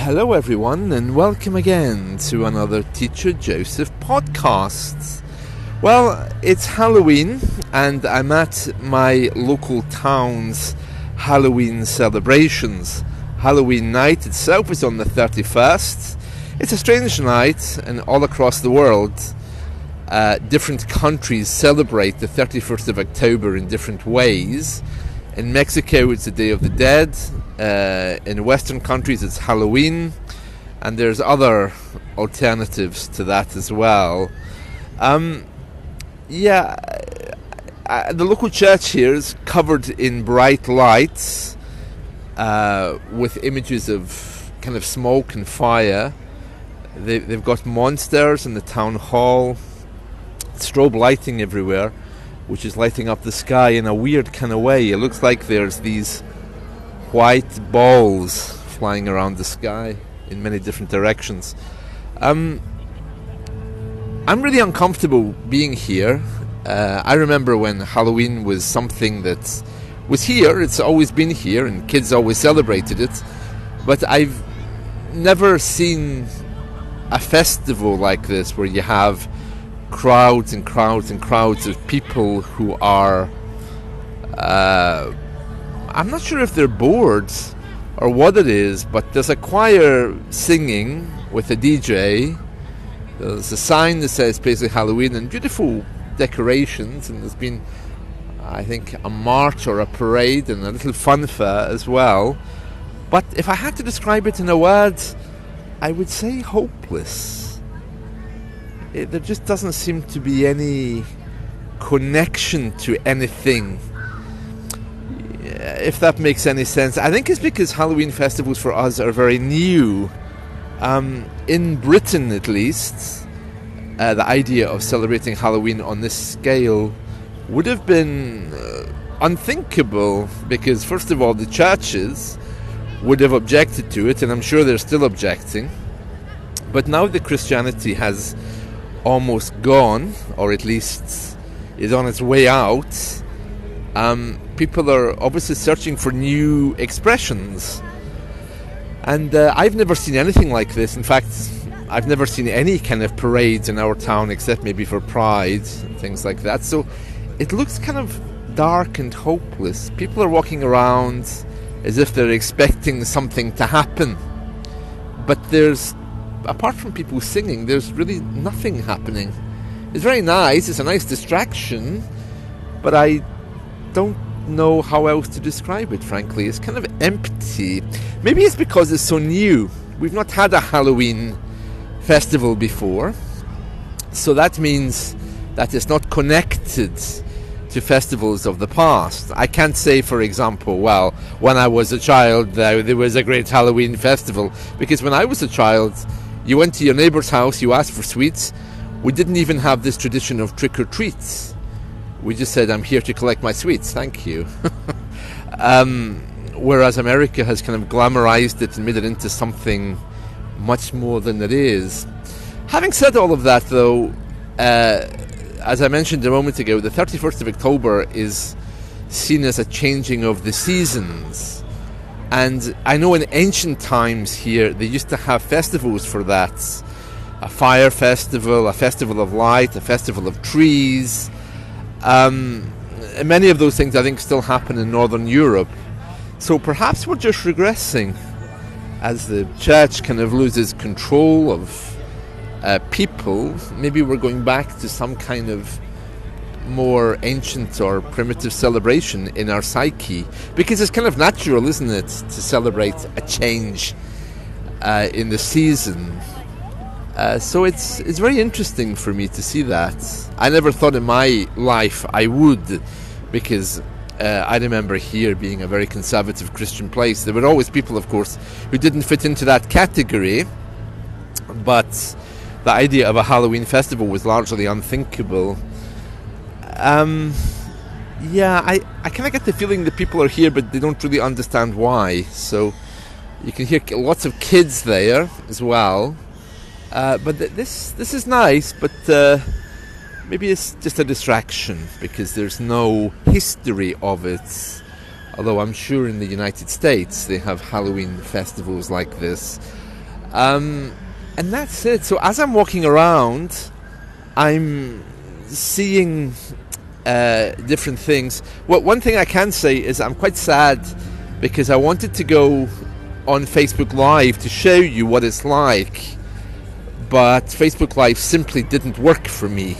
Hello everyone, and welcome again to another Teacher Joseph podcast. Well, it's Halloween and I'm at my local town's Halloween celebrations. Halloween night itself is on the 31st. It's a strange night, and all across the world different countries celebrate the 31st of October in different ways. In Mexico it's the Day of the Dead. In Western countries it's Halloween, and there's other alternatives to that as well. The local church here is covered in bright lights with images of kind of smoke and fire. They've got monsters in the town hall, strobe lighting everywhere, which is lighting up the sky in a weird kind of way. It looks like there's these white balls flying around the sky in many different directions. I'm really uncomfortable being here. I remember when Halloween was something that was here. It's always been here and kids always celebrated it, but I've never seen a festival like this where you have crowds and crowds and crowds of people who are I'm not sure if they're bored or what it is, but there's a choir singing with a DJ. There's a sign that says basically Halloween and beautiful decorations, and there's been, I think, a march or a parade and a little funfair as well. But if I had to describe it in a word, I would say hopeless. There just doesn't seem to be any connection to anything, if that makes any sense. I think it's because Halloween festivals for us are very new. In Britain, at least, the idea of celebrating Halloween on this scale would have been unthinkable, because first of all the churches would have objected to it, and I'm sure they're still objecting. But now that Christianity has almost gone, or at least is on its way out, people are obviously searching for new expressions. And I've never seen anything like this. In fact, I've never seen any kind of parades in our town except maybe for Pride and things like that. So it looks kind of dark and hopeless. People are walking around as if they're expecting something to happen. But apart from people singing, there's really nothing happening. It's very nice, it's a nice distraction, but I don't know how else to describe it, frankly. It's kind of empty. Maybe it's because it's so new. We've not had a Halloween festival before, so that means that it's not connected to festivals of the past. I can't say, for example, well, when I was a child there was a great Halloween festival, because when I was a child you went to your neighbour's house, you asked for sweets. We didn't even have this tradition of trick-or-treats. We just said, I'm here to collect my sweets, thank you. Whereas America has kind of glamorized it and made it into something much more than it is. Having said all of that, though, as I mentioned a moment ago, the 31st of October is seen as a changing of the seasons. And I know in ancient times here, they used to have festivals for that. A fire festival, a festival of light, a festival of trees. Many of those things I think still happen in Northern Europe. So perhaps we're just regressing as the church kind of loses control of people. Maybe we're going back to some kind of more ancient or primitive celebration in our psyche, because it's kind of natural, isn't it, to celebrate a change in the season. So it's very interesting for me to see that. I never thought in my life I would, because I remember here being a very conservative Christian place. There were always people, of course, who didn't fit into that category, but the idea of a Halloween festival was largely unthinkable. I kind of get the feeling that people are here, but they don't really understand why. So you can hear lots of kids there as well. But this is nice, but maybe it's just a distraction because there's no history of it. Although I'm sure in the United States they have Halloween festivals like this. And that's it. So as I'm walking around, I'm seeing different things. Well, one thing I can say is I'm quite sad because I wanted to go on Facebook Live to show you what it's like, but Facebook Live simply didn't work for me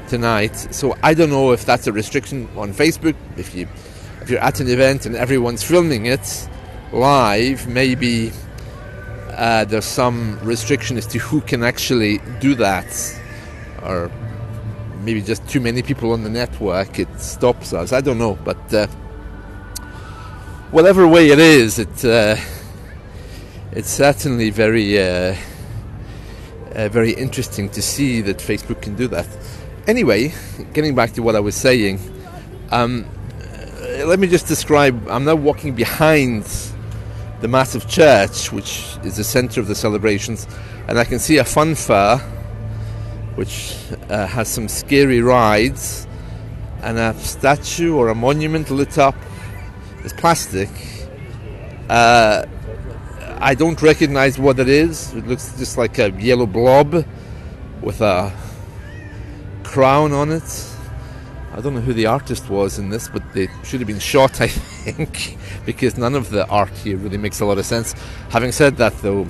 tonight. So I don't know if that's a restriction on Facebook. If you're at an event and everyone's filming it live, maybe there's some restriction as to who can actually do that, or maybe just too many people on the network, it stops us. I don't know, but whatever way it is, it's certainly very very interesting to see that Facebook can do that. Anyway, getting back to what I was saying, let me just describe. I'm now walking behind the massive church, which is the center of the celebrations, and I can see a fun fair which has some scary rides, and a statue or a monument lit up. It's plastic. I don't recognize what it is. It looks just like a yellow blob with a crown on it. I don't know who the artist was in this, but they should have been shot, I think, because none of the art here really makes a lot of sense. Having said that, though,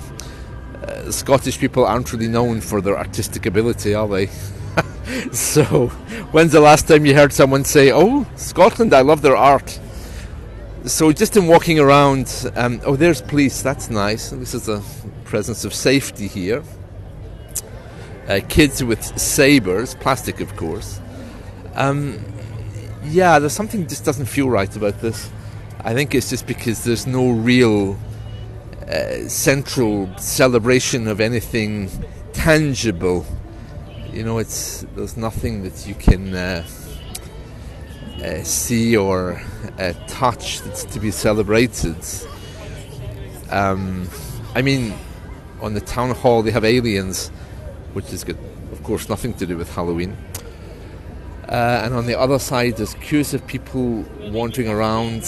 Scottish people aren't really known for their artistic ability, are they? So, when's the last time you heard someone say, "Oh, Scotland, I love their art"? So, just in walking around, oh, there's police, that's nice. This is a presence of safety here. Kids with sabres, plastic, of course. Yeah, there's something just doesn't feel right about this. I think it's just because there's no real central celebration of anything tangible. You know, there's nothing that you can see or touch that's to be celebrated. I mean, on the town hall they have aliens, which is good, of course, nothing to do with Halloween. And on the other side, there's queues of people wandering around.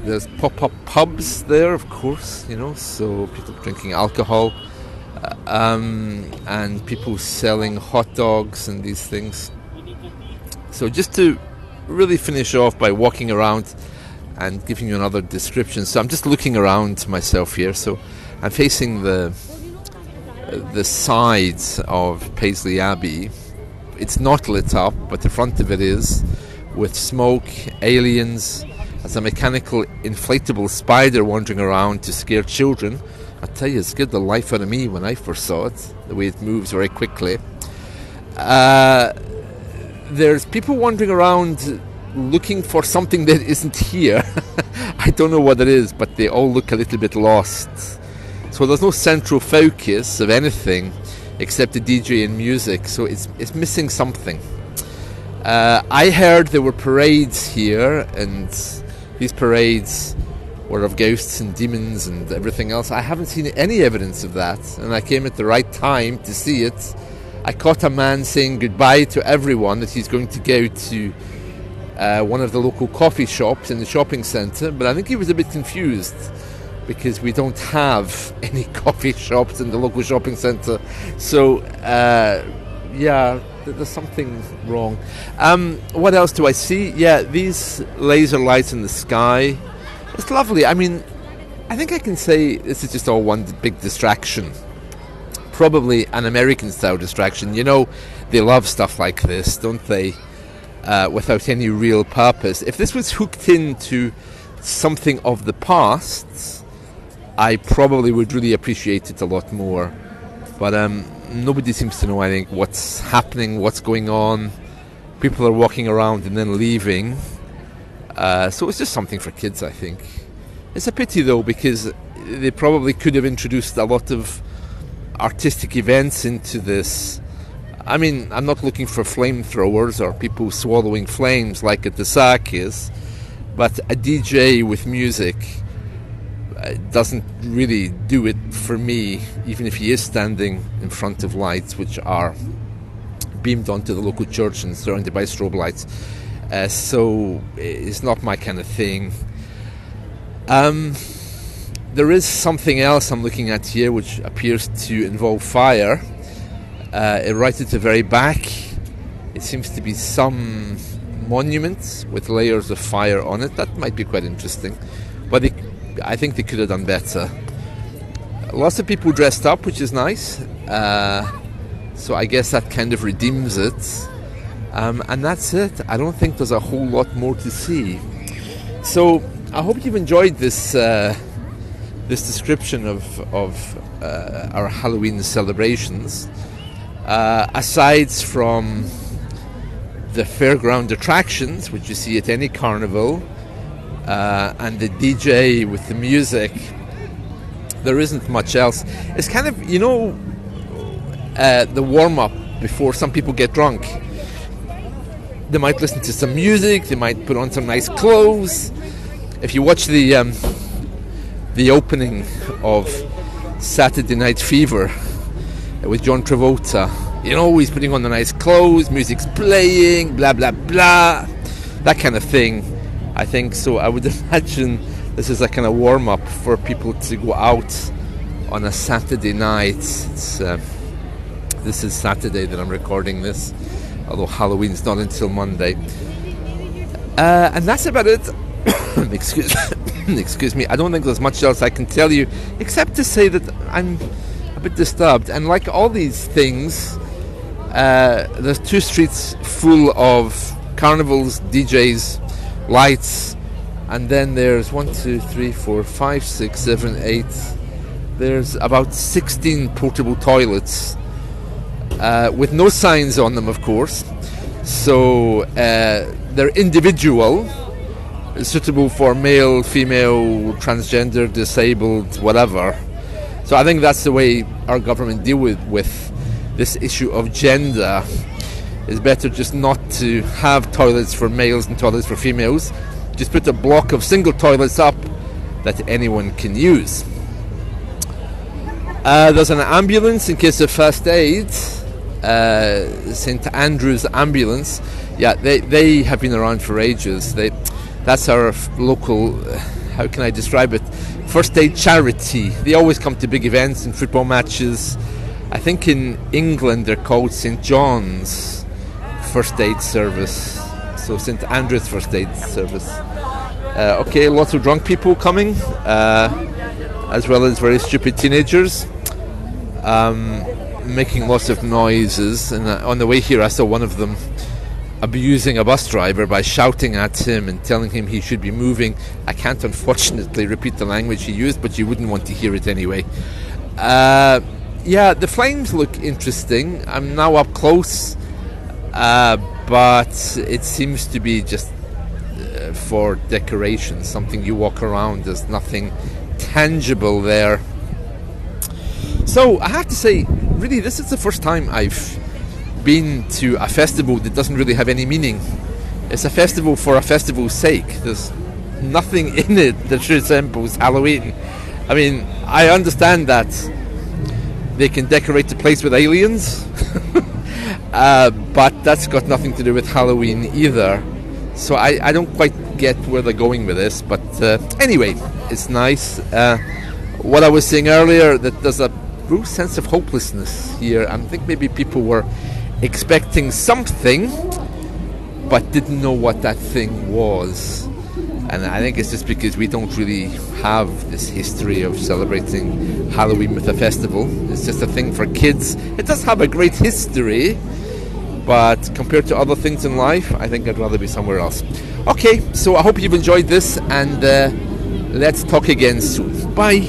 There's pop-up pubs there, of course, you know, so people drinking alcohol, and people selling hot dogs and these things. So just to really finish off by walking around and giving you another description. So I'm just looking around myself here. So I'm facing the sides of Paisley Abbey. It's not lit up, but the front of it is, with smoke, aliens, as a mechanical inflatable spider wandering around to scare children. I tell you, it scared the life out of me when I first saw it, the way it moves very quickly. There's people wandering around looking for something that isn't here. I don't know what it is, but they all look a little bit lost. So there's no central focus of anything except the DJ and music, so it's missing something. I heard there were parades here, and these parades were of ghosts and demons and everything else. I haven't seen any evidence of that, and I came at the right time to see it. I caught a man saying goodbye to everyone, that he's going to go to one of the local coffee shops in the shopping centre, but I think he was a bit confused, because we don't have any coffee shops in the local shopping centre. So, yeah, there's something wrong. What else do I see? Yeah, these laser lights in the sky. It's lovely. I mean, I think I can say this is just all one big distraction. Probably an American-style distraction. You know, they love stuff like this, don't they? Without any real purpose. If this was hooked into something of the past, I probably would really appreciate it a lot more. But nobody seems to know, I think, what's happening, what's going on. People are walking around and then leaving. So it's just something for kids, I think. It's a pity, though, because they probably could have introduced a lot of artistic events into this. I mean, I'm not looking for flamethrowers or people swallowing flames like at the circus, but a DJ with music doesn't really do it for me, even if he is standing in front of lights which are beamed onto the local church and surrounded by strobe lights. So it's not my kind of thing. there is something else I'm looking at here which appears to involve fire. Right at the very back, it seems to be some monument with layers of fire on it. That might be quite interesting, but I think they could have done better. Lots of people dressed up, which is nice, so I guess that kind of redeems it, and that's it. I don't think there's a whole lot more to see. So I hope you've enjoyed this description of our Halloween celebrations. Aside from the fairground attractions, which you see at any carnival, and the DJ with the music, there isn't much else. It's kind of, the warm-up before some people get drunk. They might listen to some music, they might put on some nice clothes. If you watch the opening of Saturday Night Fever with John Travolta, he's putting on the nice clothes, music's playing, blah, blah, blah, that kind of thing, I think. So I would imagine this is a kind of warm-up for people to go out on a Saturday night. This is Saturday that I'm recording this, although Halloween's not until Monday. And that's about it. Excuse me. I don't think there's much else I can tell you, except to say that I'm a bit disturbed. And like all these things, there's two streets full of carnivals, DJs, lights, and then there's 1, 2, 3, 4, 5, 6, 7, 8. There's about 16 portable toilets with no signs on them, of course. So they're individual, suitable for male, female, transgender, disabled, whatever. So I think that's the way our government deal with this issue of gender. It's better just not to have toilets for males and toilets for females. Just put a block of single toilets up that anyone can use. There's an ambulance in case of first aid. St. Andrew's Ambulance. Yeah, they have been around for ages. That's our local, how can I describe it, first aid charity. They always come to big events and football matches. I think in England they're called St. John's First Aid Service. So St. Andrew's First Aid Service. Okay, lots of drunk people coming, as well as very stupid teenagers, making lots of noises. And on the way here I saw one of them abusing a bus driver by shouting at him and telling him he should be moving. I can't unfortunately repeat the language he used, but you wouldn't want to hear it anyway. Yeah, the flames look interesting. I'm now up close, but it seems to be just for decoration, something you walk around. There's nothing tangible there. So I have to say, really, this is the first time I've been to a festival that doesn't really have any meaning. It's a festival for a festival's sake. There's nothing in it that resembles Halloween. I mean, I understand that they can decorate the place with aliens, but that's got nothing to do with Halloween either. So I don't quite get where they're going with this, but anyway, it's nice. What I was saying earlier, that there's a real sense of hopelessness here. I think maybe people were expecting something, but didn't know what that thing was. And I think it's just because we don't really have this history of celebrating Halloween with a festival. It's just a thing for kids. It does have a great history, but compared to other things in life, I think I'd rather be somewhere else. Okay, so I hope you've enjoyed this, and let's talk again soon. Bye.